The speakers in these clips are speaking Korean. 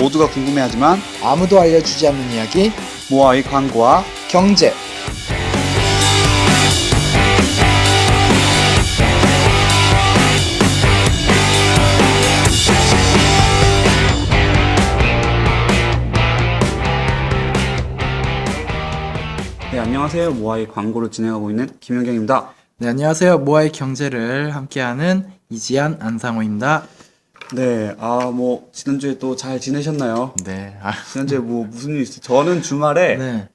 모두가 궁금해하지만 아무도 알려주지 않는 이야기 모아의 광고와 경제. 네, 안녕하세요. 모아의 광고를 진행하고 있는 김현경입니다. 네, 안녕하세요. 모아의 경제를 함께하는 이지한 안상호입니다. 네, 지난주에 또 잘 지내셨나요? 네. 지난주에 무슨 일 있어요? 저는 주말에 네.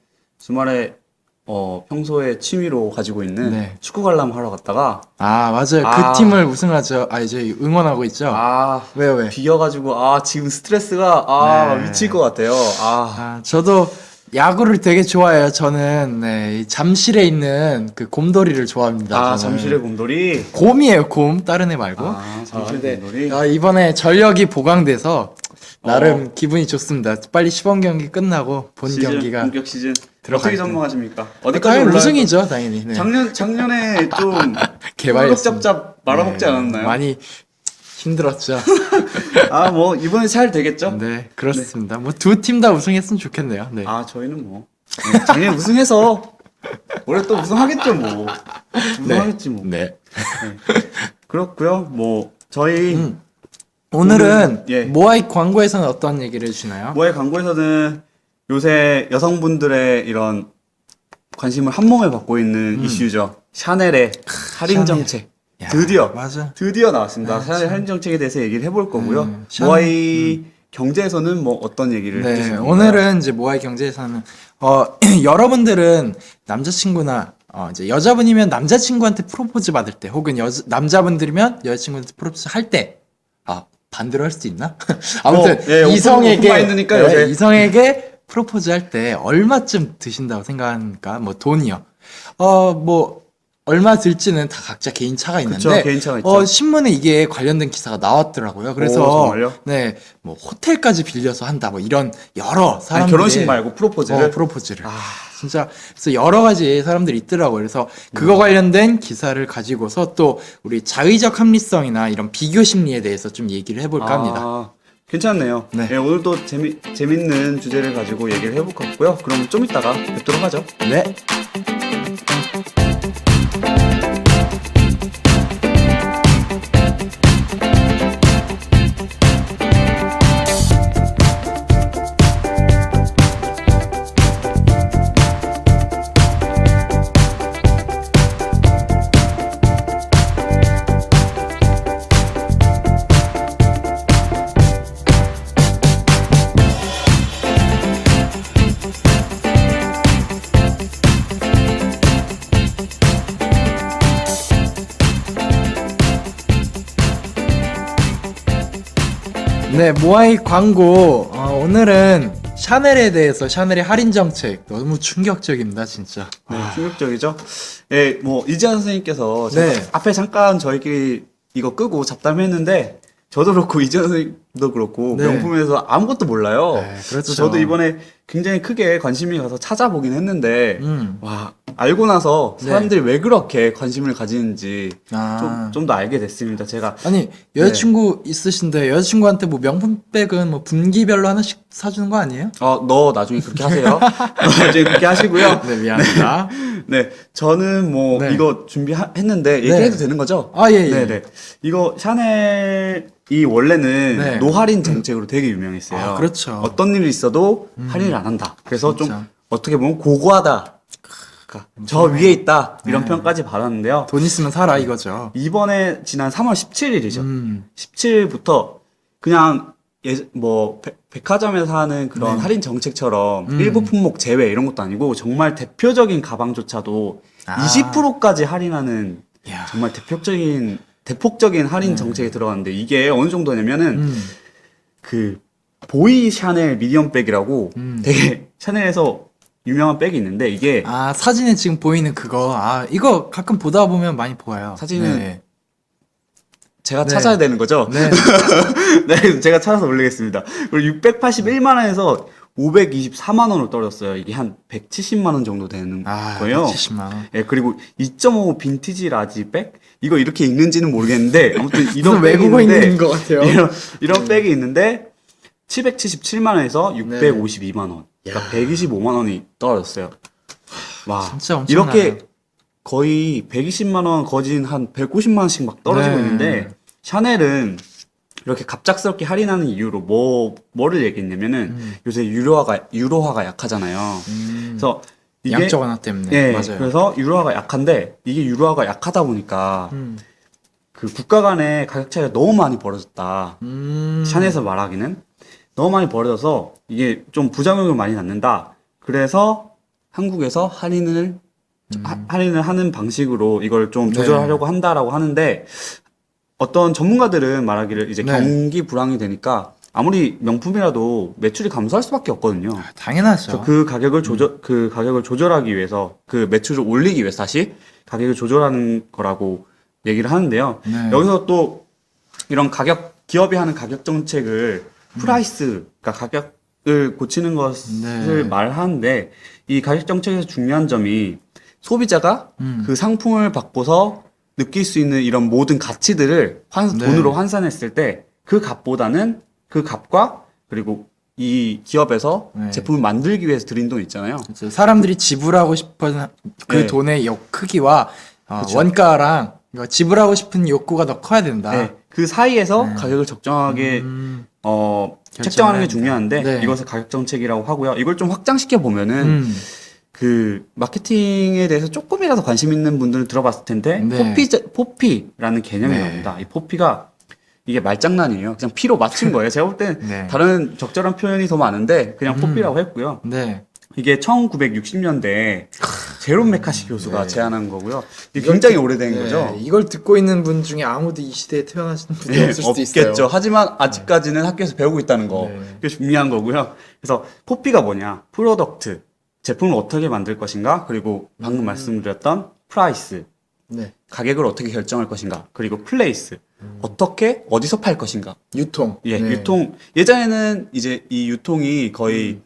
평소에 취미로 가지고 있는 네. 축구 관람 하러 갔다가 맞아요. 아. 그 팀을 우승하죠. 이제 응원하고 있죠. 왜요, 왜? 비어가지고 네. 지금 스트레스가 미칠 것 같아요. 저도 야구를 되게 좋아해요. 저는 이 잠실에 있는 그 곰돌이를 좋아합니다. 저는. 잠실의 곰돌이. 곰이에요, 곰. 다른 애 말고. 잠실의 근데, 곰돌이. 이번에 전력이 보강돼서 나름 기분이 좋습니다. 빨리 시범 경기 끝나고 본 시즌, 경기가 본격 시즌 들어갈 어떻게 때. 전망하십니까? 어디까지 당연히 올라갈 우승이죠, 당연히. 네. 작년에 좀 개발했습니다. 짭짭 말아먹지 네, 않았나요? 많이 힘들었죠. 이번에 잘 되겠죠? 네, 그렇습니다. 뭐 두 팀 다 우승했으면 좋겠네요. 네. 저희는 작년에 우승해서 올해 또 우승하겠죠, 뭐. 우승하겠지, 뭐. 네. 그렇고요. 저희 오늘은 예. 모아이 광고에서는 어떤 얘기를 해주시나요? 모의 광고에서는 요새 여성분들의 이런 관심을 한 몸에 받고 있는 이슈죠. 샤넬의 할인 샤넬. 정책. 야, 드디어 맞아. 나왔습니다. 샤넬 할인 정책에 대해서 얘기를 해볼 거고요. 샤넬. 모아이 경제에서는 어떤 얘기를 네, 해주시나요? 오늘은 이제 모아이 경제에서는 여러분들은 남자친구나 이제 여자분이면 남자친구한테 프로포즈 받을 때 혹은 남자분들이면 여자친구한테 프로포즈 할 때 반대로 할 수도 있나? 아무튼 오픈 마인드니까 요새. 이성에게 프로포즈 할 때 얼마쯤 드신다고 생각하니까 돈이요. 얼마 들지는 다 각자 개인 차가 있는데 그쵸, 개인 차가 있죠. 신문에 이게 관련된 기사가 나왔더라고요. 그래서 정말요? 네, 호텔까지 빌려서 한다 이런 여러 사람들이 결혼식 말고 프로포즈를. 프로포즈를 진짜 그래서 여러 가지 사람들이 있더라고요. 그래서 그거 관련된 기사를 가지고서 또 우리 자의적 합리성이나 이런 비교 심리에 대해서 좀 얘기를 해볼까 합니다. 괜찮네요. 네. 네, 오늘도 재밌는 주제를 가지고 얘기를 해볼 것 같고요. 그럼 좀 이따가 뵙도록 하죠. 네. 네, 모아이 광고. 오늘은 샤넬에 대해서 샤넬의 할인 정책 너무 충격적입니다, 진짜. 네, 충격적이죠. 예, 이지한 선생님께서 네. 앞에 잠깐 저희끼리 이거 끄고 잡담했는데 저도 그렇고 이지한 선생님도 그렇고 네. 명품에서 아무것도 몰라요. 네, 그렇죠. 그래서 저도 이번에 굉장히 크게 관심이 가서 찾아보긴 했는데 알고 나서 사람들이 왜 그렇게 관심을 가지는지 좀 더 알게 됐습니다. 제가 아니 여자친구 있으신데 여자친구한테 명품백은 분기별로 하나씩 사주는 거 아니에요? 너 나중에 그렇게 하세요. 나중에 그렇게 하시고요. 네, 미안합니다. 네, 저는 네. 이거 준비했는데 얘기해도 되는 거죠? 예. 네네. 이거 샤넬이 원래는 노할인 정책으로 되게 유명했어요. 그렇죠. 어떤 일이 있어도 할인을 안 한다. 그래서 진짜. 좀 어떻게 보면 고고하다. 그러니까 저 위에 있다. 이런 평까지 받았는데요. 돈 있으면 살아 이거죠. 이번에 지난 3월 17일이죠. 17일부터 그냥 백화점에서 하는 그런 할인 정책처럼 일부 품목 제외 이런 것도 아니고 정말 대표적인 가방조차도 20%까지 할인하는 야. 정말 대폭적인 할인 정책이 들어갔는데 이게 어느 정도냐면은 그 보이 샤넬 미디엄 백이라고 되게 샤넬에서 유명한 백이 있는데 이게 사진에 지금 보이는 그거 이거 가끔 보다 보면 많이 보여요. 사진은 제가 찾아야 되는 거죠? 네. 네, 제가 찾아서 올리겠습니다. 그리고 681만 원에서 524만 원으로 떨어졌어요. 이게 한 170만 원 정도 되는 거예요. 170만 원. 예, 그리고 2.5 빈티지 라지 백? 이거 이렇게 읽는지는 모르겠는데 아무튼 이런 백이 외국어 있는데 있는 것 같아요. 이런 백이 있는데 777만 원에서 652만 원. 그러니까 125만 원이 떨어졌어요. 와, 진짜 엄청나요. 이렇게 거의 120만 원, 거진 한 150만 원씩 막 떨어지고 네. 있는데 샤넬은 이렇게 갑작스럽게 할인하는 이유로 뭐를 얘기했냐면은 요새 유로화가 약하잖아요. 그래서 이게 양적 완화 때문에. 네, 맞아요. 그래서 유로화가 약한데 이게 유로화가 약하다 보니까 그 국가 간의 가격 차이가 너무 많이 벌어졌다. 샤넬에서 말하기는 너무 많이 벌어져서 이게 좀 부작용을 많이 낳는다. 그래서 한국에서 할인을 하는 방식으로 이걸 좀 네. 조절하려고 한다라고 하는데 어떤 전문가들은 말하기를 이제 네. 경기 불황이 되니까 아무리 명품이라도 매출이 감소할 수밖에 없거든요. 당연하죠. 그 가격을 조절하기 위해서 그 매출을 올리기 위해서 다시 가격을 조절하는 거라고 얘기를 하는데요. 네. 여기서 또 이런 기업이 하는 가격 정책을 프라이스, 그러니까 가격을 고치는 것을 네. 말하는데 이 가격 정책에서 중요한 점이 소비자가 그 상품을 받고서 느낄 수 있는 이런 모든 가치들을 네. 돈으로 환산했을 때 그 값보다는 그 값과 그리고 이 기업에서 네. 제품을 만들기 위해서 들인 돈 있잖아요. 그렇죠. 사람들이 지불하고 싶은 그 네. 돈의 크기와 그쵸. 원가랑 이거 지불하고 싶은 욕구가 더 커야 된다. 네. 그 사이에서 네. 가격을 적정하게 결정을 책정하는 게 해야 중요한데 된다. 네. 이것을 가격 정책이라고 하고요. 이걸 좀 확장시켜 보면은 그 마케팅에 대해서 조금이라도 관심 있는 분들은 들어봤을 텐데 네. 포피라는 개념이 네. 나옵니다. 이 포피가 이게 말장난이에요. 그냥 피로 맞춘 거예요. 제가 볼 땐 네. 다른 적절한 표현이 더 많은데 그냥 포피라고 했고요. 네. 이게 1960년대 제롬 메카시 교수가 네. 제안한 거고요. 이게 굉장히 오래된 네. 거죠. 이걸 듣고 있는 분 중에 아무도 이 시대에 태어나신 분이 네, 없을 수도 있어요. 없겠죠. 하지만 아직까지는 학교에서 배우고 있다는 거. 네. 그게 중요한 거고요. 그래서 포피가 뭐냐? 프로덕트. 제품을 어떻게 만들 것인가? 그리고 방금 말씀드렸던 프라이스. 네. 가격을 어떻게 결정할 것인가? 그리고 플레이스. 어떻게 어디서 팔 것인가? 유통. 예, 네. 유통. 예전에는 이제 이 유통이 거의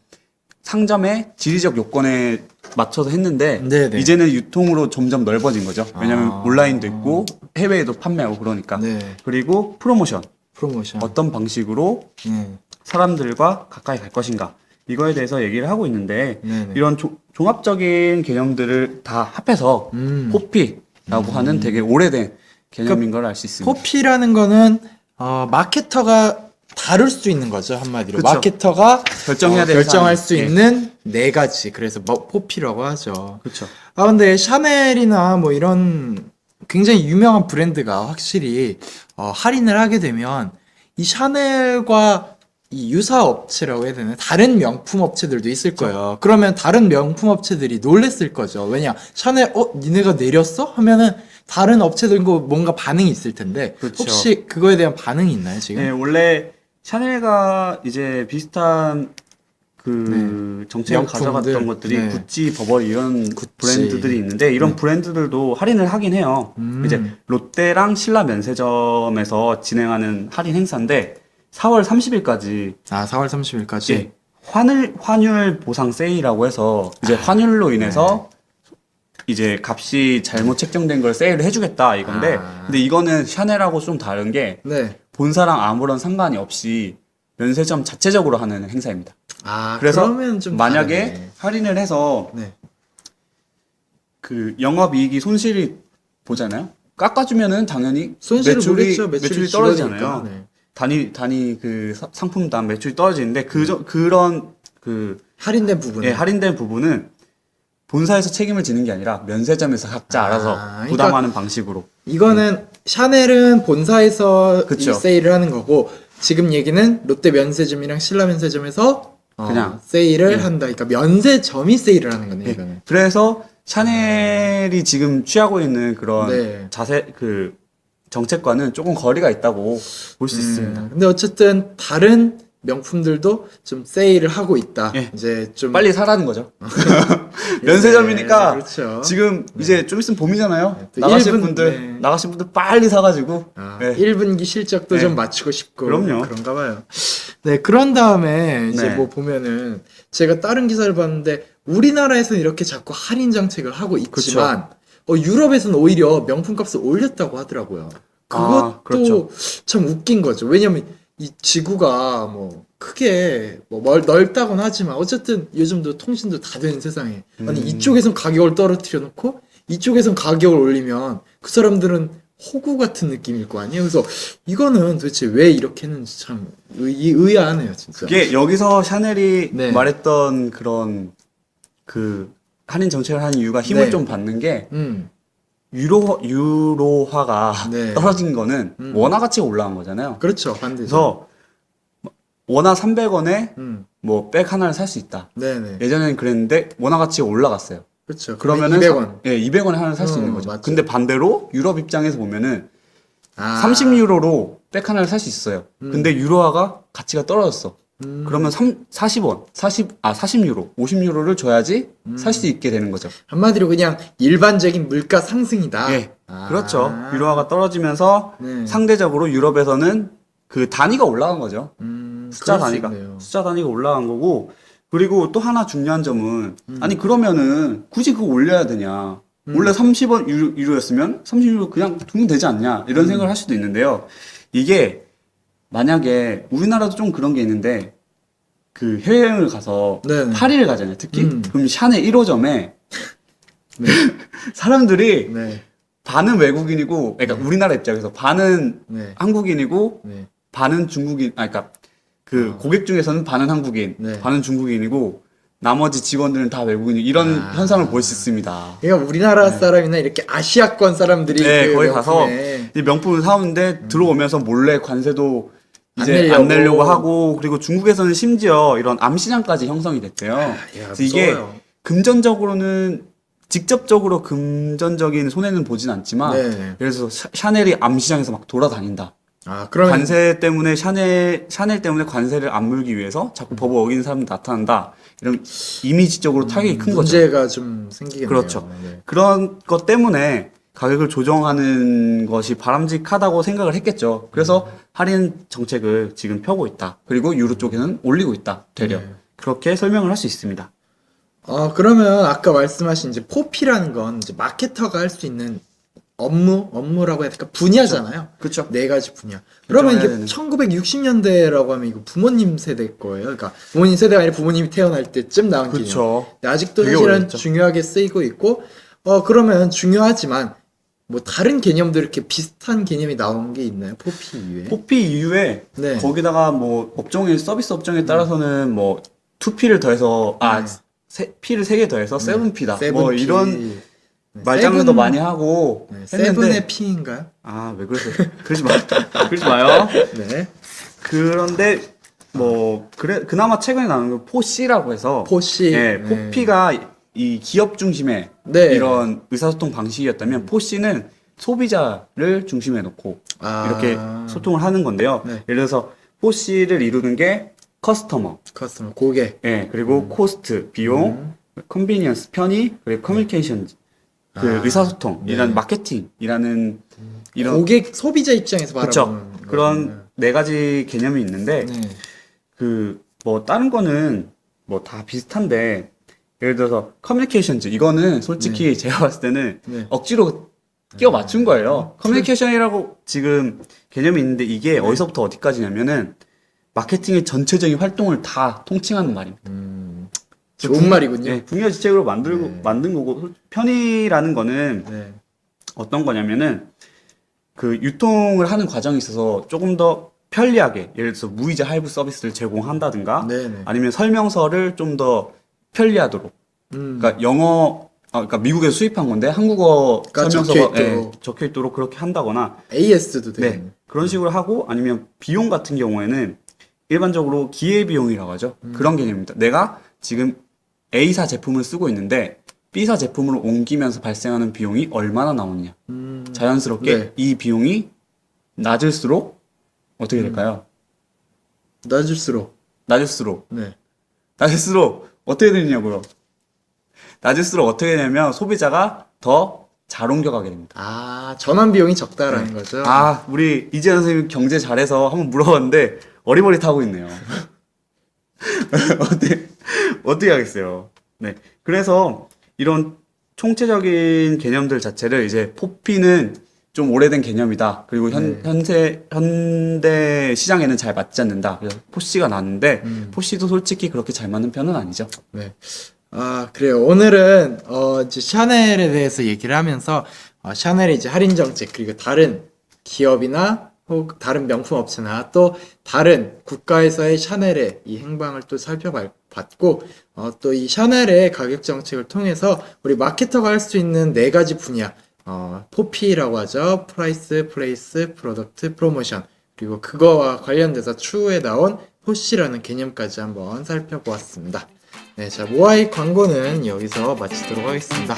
상점의 지리적 요건에 맞춰서 했는데 네네. 이제는 유통으로 점점 넓어진 거죠. 왜냐면 아. 온라인도 있고 해외에도 판매하고 그러니까. 네. 그리고 프로모션. 프로모션. 어떤 방식으로 네. 사람들과 가까이 갈 것인가. 이거에 대해서 얘기를 하고 있는데 네네. 이런 종합적인 개념들을 다 합해서 포피라고 하는 되게 오래된 개념인 걸 알 수 있습니다. 포피라는 거는 마케터가 다룰 수 있는 거죠, 한마디로. 그쵸. 마케터가 결정해야 될 결정할 사항. 수 예. 있는 네 가지. 그래서 포피라고 하죠. 그렇죠. 근데 샤넬이나 뭐 이런 굉장히 유명한 브랜드가 확실히 할인을 하게 되면 이 샤넬과 이 유사 업체라고 해야 되나? 다른 명품 업체들도 있을 거예요. 그러면 다른 명품 업체들이 놀랬을 거죠. 왜냐? 샤넬, 니네가 내렸어? 하면은 다른 업체들과 뭔가 반응이 있을 텐데. 그렇죠. 혹시 그거에 대한 반응이 있나요, 지금? 네, 원래 샤넬과 이제 비슷한 그 정책을 명품들. 가져갔던 것들이 네. 구찌, 버버리 이런 구찌. 브랜드들이 있는데 이런 브랜드들도 할인을 하긴 해요. 이제 롯데랑 신라 면세점에서 진행하는 할인 행사인데 4월 30일까지 4월 30일까지. 예, 환율 보상 세일이라고 해서 이제 환율로 인해서 이제 값이 잘못 책정된 걸 세일을 해주겠다 이건데 근데 이거는 샤넬하고 좀 다른 게 네. 본사랑 아무런 상관이 없이 면세점 자체적으로 하는 행사입니다. 그래서 그러면 좀 만약에 다르네. 할인을 해서 네. 그 영업이익이 손실이 보잖아요. 깎아주면은 당연히 손실을 보겠죠. 매출이 줄어드니까. 떨어지잖아요. 네. 단위 그 상품당 매출이 떨어지는데 그런 그 할인된 부분은 예, 할인된 부분은 본사에서 책임을 지는 게 아니라 면세점에서 각자 알아서 그러니까 부담하는 방식으로. 이거는 샤넬은 본사에서 이 그쵸. 세일을 하는 거고 지금 얘기는 롯데 면세점이랑 신라 면세점에서 그냥. 세일을 예. 한다. 그러니까 면세점이 세일을 하는 거네, 예, 이거는. 그래서 샤넬이 지금 취하고 있는 그런 네. 그 정책과는 조금 거리가 있다고 볼 수 있습니다. 근데 어쨌든 다른 명품들도 좀 세일을 하고 있다. 예. 이제 좀 빨리 사라는 거죠. 면세점이니까 네, 그렇죠. 지금 이제 좀 있으면 봄이잖아요. 또 나가실 일본, 분들 네. 나가실 분들 빨리 사가지고. 네. 1분기 실적도 네. 좀 맞추고 싶고 그럼요. 그런가 봐요. 네, 그런 다음에 이제 네. 뭐 보면은 제가 다른 기사를 봤는데 우리나라에서는 이렇게 자꾸 할인 정책을 하고 있지만 유럽에서는 오히려 명품값을 올렸다고 하더라고요. 그것도 그렇죠. 참 웃긴 거죠. 왜냐면 이 지구가 뭐 크게 뭐 넓다고는 하지만 어쨌든 요즘도 통신도 다 되는 세상에 아니 음. 이쪽에선 가격을 떨어뜨려 놓고 이쪽에선 가격을 올리면 그 사람들은 호구 같은 느낌일 거 아니에요. 그래서 이거는 도대체 왜 이렇게 했는지 참 의아하네요, 진짜. 그게 여기서 샤넬이 네. 말했던 그런 그 할인 정책을 하는 이유가 힘을 네. 좀 받는 게 음, 유로화가 네. 떨어진 거는 원화 가치가 올라간 거잖아요. 그렇죠, 반대죠. 그래서 원화 300원에 음, 뭐 백 하나를 살 수 있다. 네네. 예전에는 그랬는데 원화 가치가 올라갔어요. 그렇죠. 그러면은 200원. 예, 200원에 하나를 살 수 있는 거죠. 맞죠. 근데 반대로 유럽 입장에서 보면은 아, 30유로로 백 하나를 살 수 있어요. 근데 유로화가 가치가 떨어졌어. 음. 그러면 40원, 40유로, 50유로를 줘야지 살 수 있게 되는 거죠. 한마디로 그냥 일반적인 물가 상승이다. 예. 아. 그렇죠. 유로화가 떨어지면서 네. 상대적으로 유럽에서는 그 단위가 올라간 거죠. 숫자 그럴 수 단위가. 있네요. 숫자 단위가 올라간 거고, 그리고 또 하나 중요한 점은, 아니, 그러면은 굳이 그거 올려야 되냐. 원래 30원 유로였으면 30유로 그냥 두면 되지 않냐. 이런 생각을 할 수도 있는데요. 이게 만약에 우리나라도 좀 그런 게 있는데, 그 해외여행을 가서 네네. 파리를 가잖아요. 특히. 그럼 샤넬 1호점에 네. 사람들이 네. 반은 외국인이고, 그러니까 우리나라 입장에서 반은 네. 한국인이고, 네. 반은 중국인, 그러니까 그 고객 중에서는 반은 한국인, 네. 반은 중국인이고, 나머지 직원들은 다 외국인, 이런 현상을 볼 수 있습니다. 그러니까 우리나라 사람이나 이렇게 아시아권 사람들이 네, 그 거기 가서 명품에 이 명품을 사오는데 들어오면서 몰래 관세도 이제 내려고. 안 내려고 하고, 그리고 중국에서는 심지어 이런 암시장까지 형성이 됐대요. 그래서 이게 무서워요. 금전적으로는 직접적으로 금전적인 손해는 보진 않지만, 네. 예를 들어서 샤넬이 암시장에서 막 돌아다닌다. 아, 그러면 관세 때문에 샤넬 때문에 관세를 안 물기 위해서 자꾸 법을 어기는 사람이 나타난다. 이런 이미지적으로 타격이 큰 거죠. 문제가 좀 생기겠네요. 그렇죠. 네. 그런 것 때문에 가격을 조정하는 것이 바람직하다고 생각을 했겠죠. 그래서 할인 정책을 지금 펴고 있다. 그리고 유로 쪽에는 올리고 있다. 되려. 네. 그렇게 설명을 할 수 있습니다. 그러면 아까 말씀하신 이제 포피라는 건 이제 마케터가 할 수 있는 업무라고 해야 될까? 분야잖아요. 그렇죠. 네 가지 분야. 그러면 이게 되는. 1960년대라고 하면 이거 부모님 세대 거예요. 그러니까 부모님 세대가 아니라 부모님이 태어날 때쯤 나온 개념. 그렇죠. 근데 아직도 되게 사실은 오래됐죠. 중요하게 쓰이고 있고, 그러면 중요하지만 뭐 다른 개념들 이렇게 비슷한 개념이 나온 게 있나요? 포피 이외에? 포피 이후에 네. 거기다가 뭐 서비스 업종에 따라서는 뭐 2P를 더해서 P를 3개 더해서 7P다. 뭐 7P. 이런 네, 말장난도 세븐- 많이 하고 네, 했는데 세븐의 P인가요? 왜 그러세요? 그러지 마요. 네. 그런데 뭐 그나마 최근에 나온 건 포C라고 해서 포씨. 예, 네. 포피가 이 기업 중심의 네. 이런 의사소통 방식이었다면 포C는 소비자를 중심에 놓고 아. 이렇게 소통을 하는 건데요. 네. 예를 들어서 포C를 이루는 게 커스터머, 커스터머 고객. 예, 그리고 코스트, 비용, 컨비니언스, 편의, 그리고 커뮤니케이션, 그 아, 의사소통이라는 네. 마케팅이라는 이런 고객 소비자 입장에서 그렇죠. 바라보는 그런 네 가지 개념이 있는데 네. 그 뭐 다른 거는 뭐 다 비슷한데 예를 들어서 커뮤니케이션즈 이거는 솔직히 제가 봤을 때는 네. 억지로 끼워 맞춘 거예요. 커뮤니케이션이라고 지금 개념이 있는데 이게 어디서부터 어디까지냐면은 마케팅의 전체적인 활동을 다 통칭하는 말입니다. 좋은 말이군요. 네, 분야 지책으로 네. 만든 거고 편의라는 거는 네. 어떤 거냐면은 그 유통을 하는 과정에 있어서 조금 더 편리하게 예를 들어서 무이자 할부 서비스를 제공한다든가 네네. 아니면 설명서를 좀 더 편리하도록 그러니까 그러니까 미국에서 수입한 건데 한국어 그러니까 설명서가 적혀있도록. 적혀 있도록 그렇게 한다거나 AS도 네 되겠네. 그런 식으로 하고 아니면 비용 같은 경우에는 일반적으로 기회비용이라고 하죠. 그런 개념입니다. 내가 지금 A사 제품을 쓰고 있는데 B사 제품으로 옮기면서 발생하는 비용이 얼마나 나오느냐. 자연스럽게 네. 이 비용이 낮을수록 어떻게 될까요? 낮을수록. 낮을수록 네. 어떻게 되느냐고요. 낮을수록 어떻게 되냐면 소비자가 더 잘 옮겨가게 됩니다. 아, 전환 비용이 적다라는 거죠. 우리 이재현 선생님 경제 잘해서 한번 물어봤는데 어리버리타고 있네요. 어떻게 하겠어요. 네. 그래서 이런 총체적인 개념들 자체를 이제 포피는 좀 오래된 개념이다. 그리고 네. 현대 시장에는 잘 맞지 않는다. 그래서 포시가 나왔는데 음. 포시도 솔직히 그렇게 잘 맞는 편은 아니죠. 네. 아, 그래요. 오늘은 이제 샤넬에 대해서 얘기를 하면서 샤넬의 이제 할인 정책 그리고 다른 기업이나 혹 다른 명품 업체나 또 다른 국가에서의 샤넬의 이 행방을 또 살펴봤고 또 이 샤넬의 가격 정책을 통해서 우리 마케터가 할 수 있는 네 가지 분야 포피라고 하죠. 프라이스, 플레이스, 프로덕트, 프로모션 그리고 그거와 관련돼서 추후에 나온 포시라는 개념까지 한번 살펴보았습니다. 네, 자, 모아이 광고는 여기서 마치도록 하겠습니다.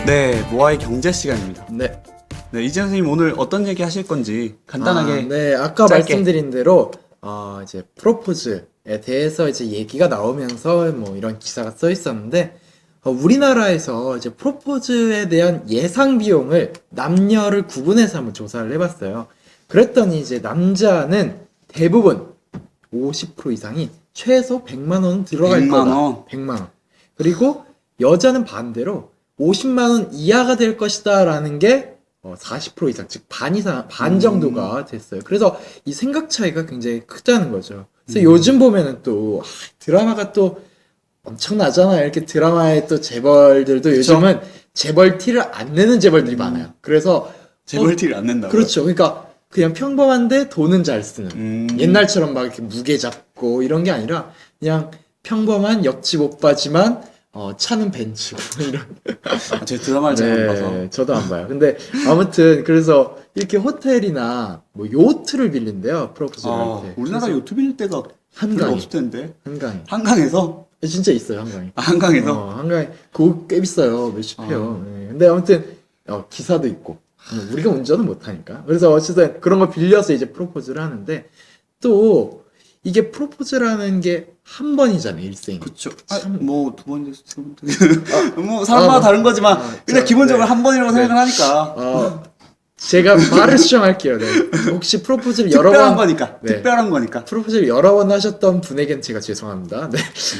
네, 모아의 경제 시간입니다. 네. 네, 이재 선생님 오늘 어떤 얘기 하실 건지 간단하게. 네, 아까 짧게. 말씀드린 대로 이제 프로포즈에 대해서 이제 얘기가 나오면서 뭐 이런 기사가 써 있었는데 우리나라에서 이제 프로포즈에 대한 예상 비용을 남녀를 구분해서 한번 조사를 해봤어요. 그랬더니 이제 남자는 대부분 50% 이상이 최소 100만 원 들어갈 100만 거다. 원. 100만 원. 그리고 여자는 반대로 50만 원 이하가 될 것이다라는 게 40% 이상, 즉 반 이상, 반 정도가 됐어요. 그래서 이 생각 차이가 굉장히 크다는 거죠. 그래서 요즘 보면은 또 드라마가 또 엄청나잖아요. 이렇게 드라마의 또 재벌들도 요즘은 재벌 티를 안 내는 재벌들이 많아요. 그래서 재벌 티를 안 낸다고요? 그렇죠. 그러니까 그냥 평범한데 돈은 잘 쓰는. 옛날처럼 막 이렇게 무게 잡고 이런 게 아니라 그냥 평범한 옆집 오빠지만 차는 벤츠고 이런. 제 드라마를 잘 안 봐서. 네, 저도 안 봐요. 근데 아무튼 그래서 이렇게 호텔이나 뭐 요트를 빌린대요. 프로포즈를 할 때. 우리나라 그래서 요트 빌릴 때가 별로 한강이. 없을 텐데. 한강이. 한강에서? 진짜 있어요, 한강이. 한강에서? 한강이. 그거 꽤 비싸요. 몇십 해요. 네. 근데 아무튼 기사도 있고. 우리가 운전은 못하니까. 그래서 어쨌든 그런 거 빌려서 이제 프로포즈를 하는데 또 이게 프로포즈라는 게 한 번이잖아요, 일생에. 그쵸. 뭐, 두 번째, 세 번째. 뭐, 사람마다 다른 거지만. 근데 자, 기본적으로 네. 한 번이라고 네. 생각을 하니까. 제가 말을 수정할게요. 네. 혹시 프로포즈를 여러 특별한 번 거니까. 네. 특별한 거니까. 프로포즈를 여러 번 하셨던 분에겐 제가 죄송합니다. 네.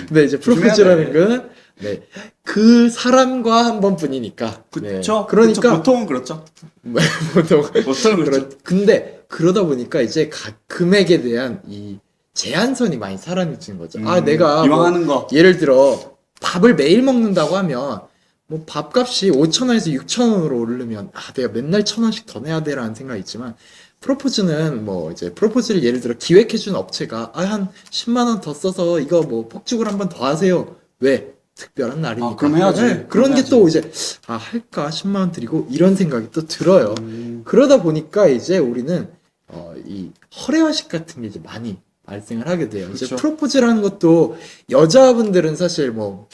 근데 이제 조심해야 프로포즈라는 건 네. 그 사람과 한 번뿐이니까. 그쵸. 네. 그쵸. 그러니까 보통은 그렇죠. 보통 보통은 그렇죠. 근데 그러다 보니까 이제 금액에 대한 이 제한선이 많이 사라지는 거죠. 내가 이왕 뭐 하는 거. 예를 들어 밥을 매일 먹는다고 하면 뭐 밥값이 5,000원에서 6,000원으로 오르면 내가 맨날 1,000원씩 더 내야 되라는 생각이 있지만 프로포즈는 뭐 이제 프로포즈를 예를 들어 기획해준 업체가 한 10만 원 더 써서 이거 뭐 폭죽을 한 번 더 하세요. 왜? 특별한 날이니까. 그럼 해야지. 네, 그럼 그런 게 해야지. 또 이제 할까 10만 원 드리고 이런 생각이 또 들어요. 그러다 보니까 이제 우리는 이 허례화식 같은 게 이제 많이 발생을 하게 돼요. 이제 그쵸. 프로포즈라는 것도 여자분들은 사실 뭐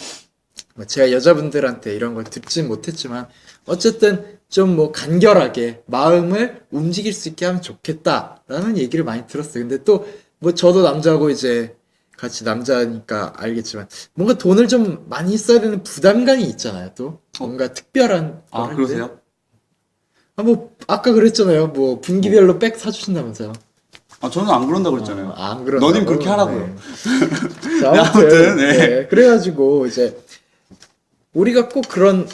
제가 여자분들한테 이런 걸 듣진 못했지만 어쨌든 좀 뭐 간결하게 마음을 움직일 수 있게 하면 좋겠다라는 얘기를 많이 들었어요. 근데 또 뭐 저도 남자고 이제 같이 남자니까 알겠지만 뭔가 돈을 좀 많이 써야 되는 부담감이 있잖아요. 또 뭔가 특별한 걸 할 때. 그러세요? 뭐 아까 그랬잖아요. 뭐 분기별로 백 사주신다면서요. 저는 안 그런다고 그랬잖아요. 안 그런다고? 너님 그렇게 하라고요. 네. 자, 아무튼, 아무튼, 네. 그래가지고 이제 우리가 꼭 그런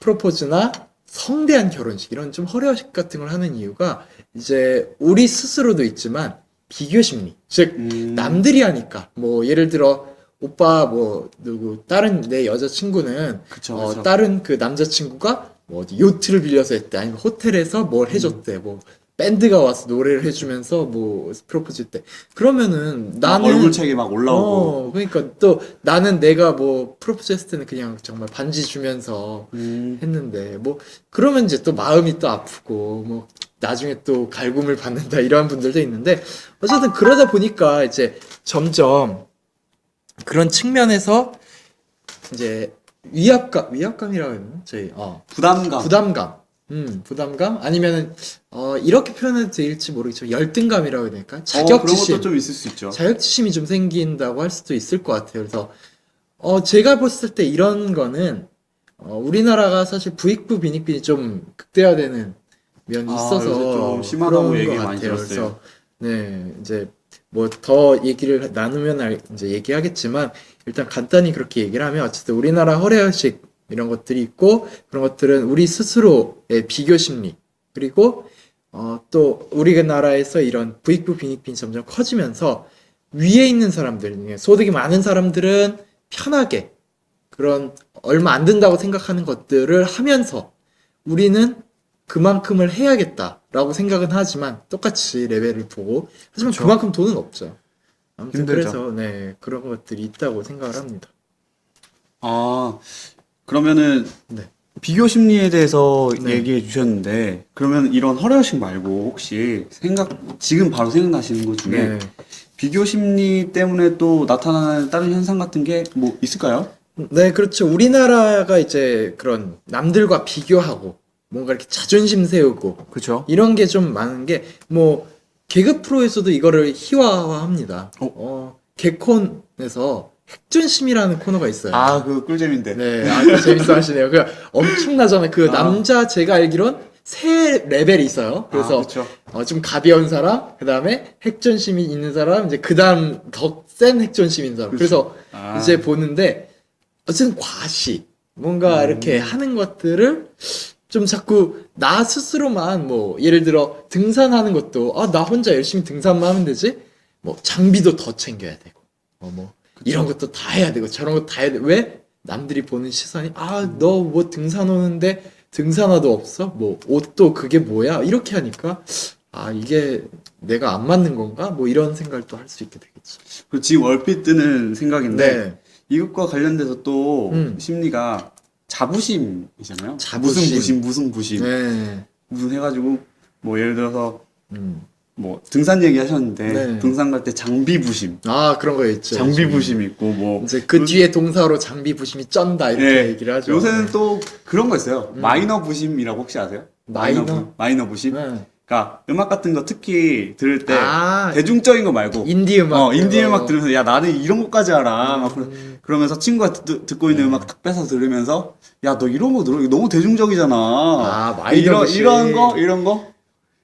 프로포즈나 성대한 결혼식 이런 좀 허례식 같은 걸 하는 이유가 이제 우리 스스로도 있지만 비교 심리. 즉 남들이 하니까 뭐 예를 들어 오빠 뭐 누구 다른 내 여자친구는 그쵸. 다른 그 남자친구가 뭐 어디 요트를 빌려서 했대 아니면 호텔에서 뭘 해줬대 뭐 밴드가 와서 노래를 해주면서 뭐 프로포즈 때 그러면은 나는 얼굴책이 막 올라오고. 그러니까 또 나는 내가 뭐 프로포즈 했을 때는 그냥 정말 반지 주면서 했는데 뭐 그러면 이제 또 마음이 또 아프고 뭐 나중에 또 갈굼을 받는다 이런 분들도 있는데 어쨌든 그러다 보니까 이제 점점 그런 측면에서 이제 위압감이라고 해야 되나? 저희 부담감 아니면은 이렇게 표현해도 될지 모르겠지만 열등감이라고 해야 될까? 그런 자격지심 것도 좀 있을 수 있죠. 자격지심이 좀 생긴다고 할 수도 있을 것 같아요. 그래서 제가 봤을 때 이런 거는 우리나라가 사실 부익부 빈익빈이 좀 극대화되는 면이 있어서 요새 좀 심하다고 그런 얘기 것 많이 같아요. 들었어요. 그래서 네 이제 뭐 더 얘기를 나누면 이제 얘기하겠지만 일단 간단히 그렇게 얘기를 하면 어쨌든 우리나라 허례의식 이런 것들이 있고 그런 것들은 우리 스스로의 비교 심리 그리고 또 우리나라에서 이런 부익부 빈익빈이 점점 커지면서 위에 있는 사람들, 소득이 많은 사람들은 편하게 그런 얼마 안 든다고 생각하는 것들을 하면서 우리는 그만큼을 해야겠다라고 생각은 하지만 똑같이 레벨을 보고 하지만 그쵸. 그만큼 돈은 없죠. 아무튼 힘들죠. 그래서 네 그런 것들이 있다고 생각을 합니다. 그러면은 네. 비교 심리에 대해서 네. 얘기해 주셨는데 그러면 이런 허례의식 말고 혹시 지금 바로 생각나시는 것 중에 네. 비교 심리 때문에 또 나타나는 다른 현상 같은 게 뭐 있을까요? 네, 그렇죠. 우리나라가 이제 그런 남들과 비교하고 뭔가 이렇게 자존심 세우고 그렇죠. 이런 게 좀 많은 게 뭐 개그 프로에서도 이거를 희화화합니다. 개콘에서 핵존심이라는 코너가 있어요. 그 꿀잼인데. 네, 그거 재밌어 하시네요. 그 엄청나잖아요. 그 남자 제가 알기론 세 레벨이 있어요. 그래서 그쵸. 좀 가벼운 사람, 그 다음에 핵존심이 있는 사람, 이제 그 다음 더 센 핵존심이 있는 사람. 그래서 이제 보는데 어쨌든 과시 뭔가 이렇게 하는 것들을 좀 자꾸 나 스스로만 뭐 예를 들어 등산하는 것도 나 혼자 열심히 등산만 하면 되지 뭐 장비도 더 챙겨야 되고 뭐 이런 것도 다 해야 되고 저런 것도 다 해야 돼. 왜? 남들이 보는 시선이 너 뭐 등산 오는데 등산화도 없어? 뭐 옷도 그게 뭐야? 이렇게 하니까 이게 내가 안 맞는 건가? 뭐 이런 생각을 또 할 수 있게 되겠죠. 그 지금 얼핏 드는 생각인데 네. 이것과 관련돼서 또 음. 심리가 자부심이잖아요. 자부심. 무슨 부심 네. 무슨 해가지고 뭐 예를 들어서 음. 뭐 등산 얘기 하셨는데 네. 등산 갈 때 장비 부심 그런 거 있죠. 장비 부심 있고 뭐 이제 그 뒤에 동사로 장비 부심이 쩐다 이렇게 네. 얘기를 하죠. 요새는 네. 또 그런 거 있어요. 마이너 부심이라고 혹시 아세요? 마이너? 마이너 부심? 네. 그러니까 음악 같은 거 특히 들을 때 아, 대중적인 거 말고 인디 음악. 인디 음악 들으면서 야 나는 이런 것까지 알아. 막 그러면서 친구가 듣고 있는 음악 딱 뺏어 들으면서 야 너 이런 거 들어 이거 너무 대중적이잖아. 마이너 부심.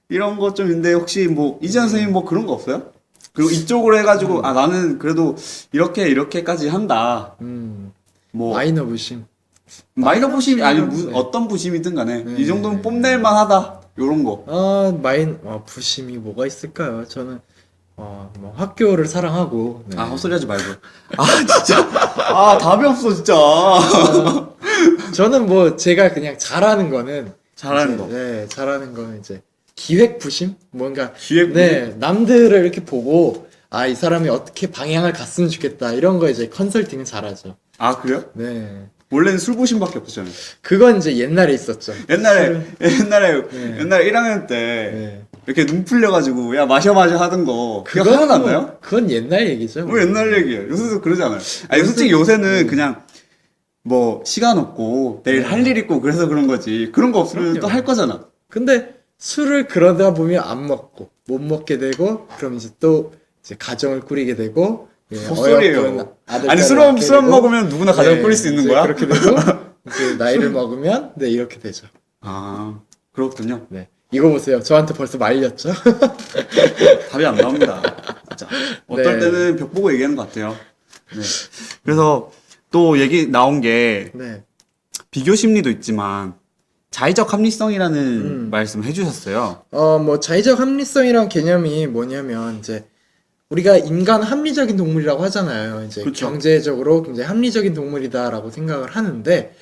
이런 거 좀 있는데 혹시 뭐 이지한 선생님 뭐 그런 거 없어요? 그리고 이쪽으로 해가지고 나는 그래도 이렇게까지 한다. 뭐 마이너 부심. 마이너 부심이 아니 네. 어떤 부심이든 간에 네. 이 정도는 뽐낼만 하다 요런 거. 부심이 뭐가 있을까요? 저는 뭐 학교를 사랑하고. 네. 헛소리 하지 말고. 진짜. 답이 없어, 진짜. 저는 뭐 제가 그냥 잘하는 거는 잘하는 이제, 거. 네, 잘하는 거는 이제 기획 부심? 뭔가 기획 네, 남들을 이렇게 보고 이 사람이 어떻게 방향을 갔으면 좋겠다 이런 거 이제 컨설팅은 잘하죠. 그래요? 네. 원래는 술 부심밖에 없었잖아요. 그건 이제 옛날에 있었죠. 옛날에 네. 1학년 때 네. 이렇게 눈 풀려가지고 야 마셔 하던 거 그거 그건 하나도 안 뭐- 나요? 그건 옛날 얘기죠. 뭐 옛날 얘기예요. 요새도 그러잖아요. 아니 솔직히 요새는 그냥 뭐 시간 없고 내일 할 일 있고 그래서 그런 거지. 그런 거 없으면 그럼요. 또 할 거잖아. 근데 술을 그러다 보면 안 먹고 못 먹게 되고 그럼 이제 또 이제 가정을 꾸리게 되고 헛소리예요. 어여쁜 아들, 아니 딸을 술 낳게 되고, 먹으면 누구나 가정을 꾸릴 수 있는 이제 거야? 그렇게 되고 이제 나이를 먹으면 이렇게 되죠. 그렇군요. 네. 이거 보세요. 저한테 벌써 말렸죠? 답이 안 나옵니다. 진짜. 어떨 네. 때는 벽 보고 얘기하는 것 같아요. 네. 그래서 또 얘기 나온 게 네. 비교 심리도 있지만 자의적 합리성이라는 말씀을 해주셨어요. 뭐 자의적 합리성이란 개념이 뭐냐면 이제 우리가 인간 합리적인 동물이라고 하잖아요. 이제 그쵸. 경제적으로 굉장히 합리적인 동물이다라고 생각을 하는데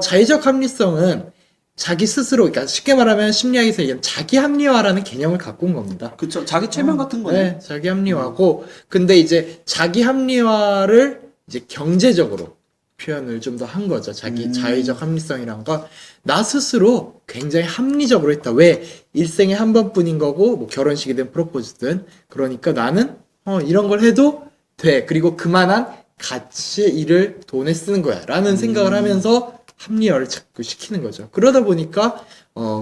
자의적 합리성은 자기 스스로 그러니까 쉽게 말하면 심리학에서 얘기하는 자기 합리화라는 개념을 갖고 온 겁니다. 그쵸. 자기 최면 같은 거네. 네, 자기 합리화고 근데 이제 자기 합리화를 이제 경제적으로 표현을 좀 더 한 거죠. 자기 자의적 합리성이란 건 나 스스로 굉장히 합리적으로 했다. 왜? 일생에 한 번뿐인 거고 뭐 결혼식이든 프로포즈든 그러니까 나는 이런 걸 해도 돼. 그리고 그만한 가치의 일을 돈에 쓰는 거야. 라는 생각을 하면서 합리화를 자꾸 시키는 거죠. 그러다 보니까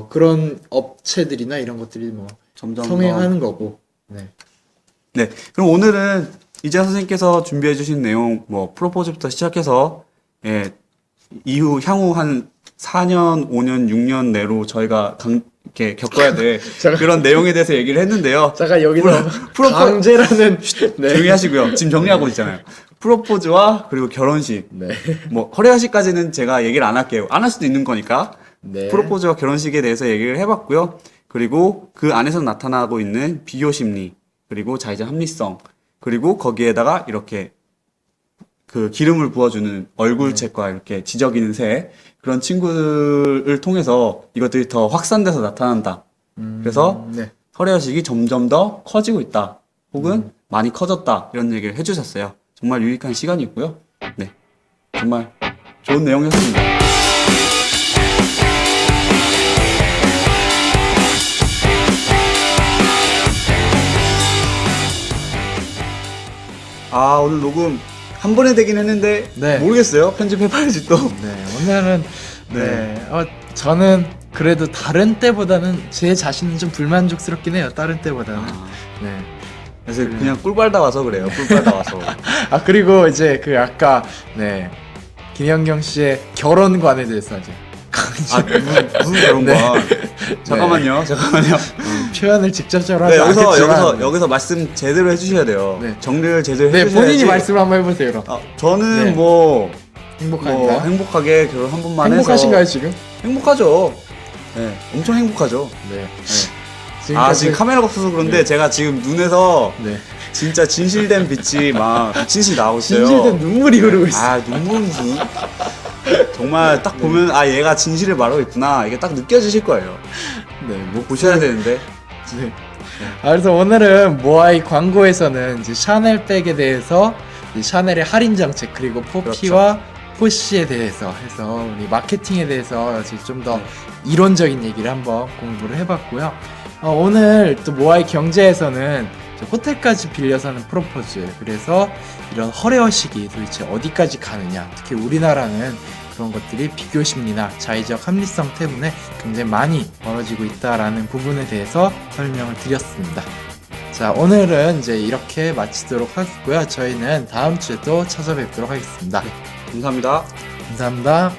그런 업체들이나 이런 것들이 뭐 점점 성행하는 거고. 네. 네. 그럼 오늘은 이재하 선생님께서 준비해 주신 내용, 뭐, 프로포즈부터 시작해서, 예, 향후 한 4년, 5년, 6년 내로 저희가 이렇게 겪어야 될 그런 내용에 대해서 얘기를 했는데요. 잠깐 여기서 강제라는 네. 조용히 하시고요. 지금 정리하고 있잖아요. 프로포즈와 그리고 결혼식. 네. 뭐, 허례허식까지는 제가 얘기를 안 할게요. 안 할 수도 있는 거니까. 네. 프로포즈와 결혼식에 대해서 얘기를 해봤고요. 그리고 그 안에서 나타나고 있는 비교 심리, 그리고 자의적 합리성, 그리고 거기에다가 이렇게 그 기름을 부어주는 얼굴책과 이렇게 지저귀는 새 그런 친구를 통해서 이것들이 더 확산돼서 나타난다. 그래서 네. 허례허식이 점점 더 커지고 있다. 혹은 많이 커졌다. 이런 얘기를 해주셨어요. 정말 유익한 시간이었고요. 네. 정말 좋은 내용이었습니다. 아, 오늘 녹음 한 번에 되긴 했는데 네. 모르겠어요. 편집해봐야지 또. 네. 오늘은 네. 저는 그래도 다른 때보다는 제 자신은 좀 불만족스럽긴 해요. 다른 때보다는. 네. 그래서 그냥 꿀 빨다 와서 그래요. 꿀 빨다 와서. 그리고 이제 그 아까 네. 김연경 씨의 결혼관에 대해서 이제 무슨 결혼관? 잠깐만요. 표현을 직접적으로 하지 네, 않겠지만 여기서 말씀 제대로 해주셔야 돼요. 네. 정리를 제대로 네, 해주셔야지. 본인이 말씀을 한번 해보세요. 그럼. 저는 네. 뭐 행복합니다. 행복하게 결혼 한 번만 행복하신가요 해서 지금? 행복하죠. 네, 엄청 행복하죠. 네. 네. 지금 카메라가 없어서 그런데 네. 제가 지금 눈에서 네. 진짜 진실된 빛이 막 진실 나오고 있어요. 진실된 눈물이 흐르고 있어. 눈물 무슨 정말 딱 보면 얘가 진실을 말하고 있구나 이게 딱 느껴지실 거예요. 네. 뭐 보셔야 되는데. 네. 그래서 오늘은 모아이 광고에서는 이제 샤넬 백에 대해서 이제 샤넬의 할인 정책 그리고 포피와 포시에 대해서 해서 우리 마케팅에 대해서 좀 더 이론적인 얘기를 한번 공부를 해봤고요. 오늘 또 모아이 경제에서는 호텔까지 빌려서 하는 프로포즈, 그래서 이런 허례허식이 도대체 어디까지 가느냐, 특히 우리나라는 그런 것들이 비교 심리나 자의적 합리성 때문에 굉장히 많이 벌어지고 있다라는 부분에 대해서 설명을 드렸습니다. 자, 오늘은 이제 이렇게 마치도록 하겠고요. 저희는 다음 주에 또 찾아뵙도록 하겠습니다. 감사합니다. 감사합니다.